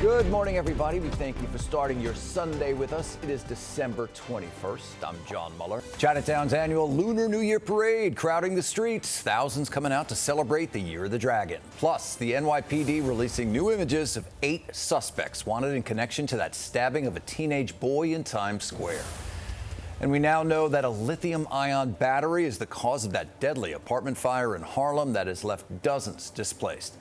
Good morning, everybody. We thank you for starting your Sunday with us. It is December 21st. I'm John Muller. Chinatown's annual Lunar New Year Parade crowding the streets. Thousands coming out to celebrate the Year of the Dragon. Plus, the NYPD releasing new images of 8 suspects wanted in connection to that stabbing of a teenage boy in Times Square. And we now know that a lithium-ion battery is the cause of that deadly apartment fire in Harlem that has left dozens displaced.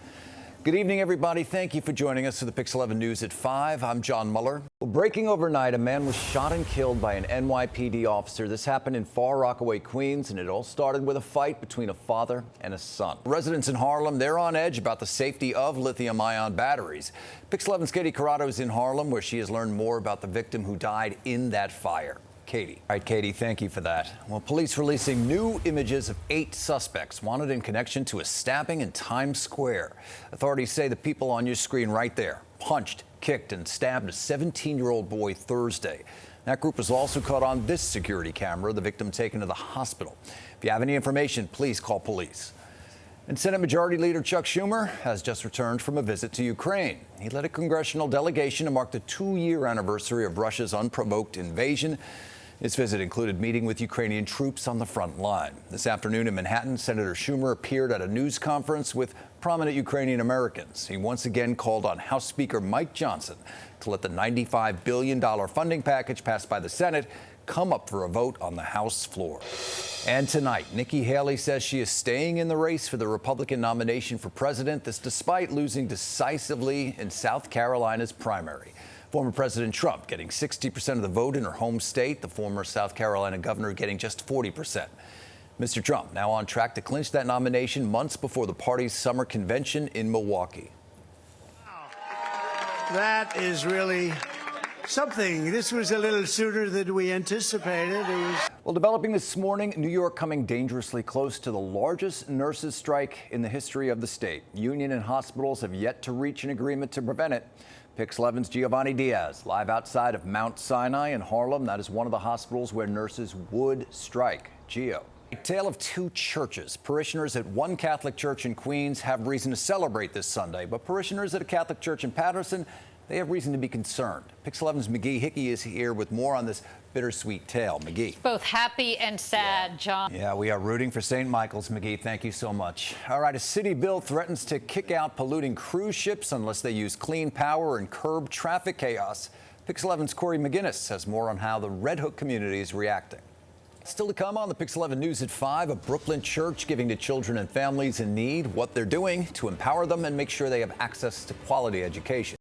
Good evening, everybody. Thank you for joining us for the Pix 11 News at 5. I'm John Muller. Well, breaking overnight, a man was shot and killed by an NYPD officer. This happened in Far Rockaway, Queens, and it all started with a fight between a father and a son. Residents in Harlem, they're on edge about the safety of lithium-ion batteries. Pix 11's Katie Corrado is in Harlem, where she has learned more about the victim who died in that fire. Katie. All right, Katie, thank you for that. Well, police releasing new images of 8 suspects wanted in connection to a stabbing in Times Square. Authorities say the people on your screen right there punched, kicked, and stabbed a 17-year-old boy Thursday. That group was also caught on this security camera, the victim taken to the hospital. If you have any information, please call police. And Senate Majority Leader Chuck Schumer has just returned from a visit to Ukraine. He led a congressional delegation to mark the 2-year anniversary of Russia's unprovoked invasion. His visit included meeting with Ukrainian troops on the front line. This afternoon in Manhattan, Senator Schumer appeared at a news conference with prominent Ukrainian Americans. He once again called on House Speaker Mike Johnson to let the $95 billion funding package passed by the Senate come up for a vote on the House floor. And tonight, Nikki Haley says she is staying in the race for the Republican nomination for president. This despite losing decisively in South Carolina's primary. Former President Trump getting 60% of the vote in her home state, the former South Carolina governor getting just 40%. Mr. Trump now on track to clinch that nomination months before the party's summer convention in Milwaukee. Wow. That is really something. This was a little sooner than we anticipated. Well, developing this morning, New York coming dangerously close to the largest nurses' strike in the history of the state. Union and hospitals have yet to reach an agreement to prevent it. Pix 11's Giovanni Diaz live outside of Mount Sinai in Harlem. That is one of the hospitals where nurses would strike. Gio. A tale of 2 churches. Parishioners at one Catholic church in Queens have reason to celebrate this Sunday, but parishioners at a Catholic church in Patterson, they have reason to be concerned. Pix 11's McGee Hickey is here with more on this bittersweet tale. McGee. Both happy and sad, John. Yeah, we are rooting for St. Michael's. McGee, thank you so much. All right, a city bill threatens to kick out polluting cruise ships unless they use clean power and curb traffic chaos. Pix 11's Corey McGinnis has more on how the Red Hook community is reacting. Still to come on the Pix 11 News at 5, a Brooklyn church giving to children and families in need what they're doing to empower them and make sure they have access to quality education.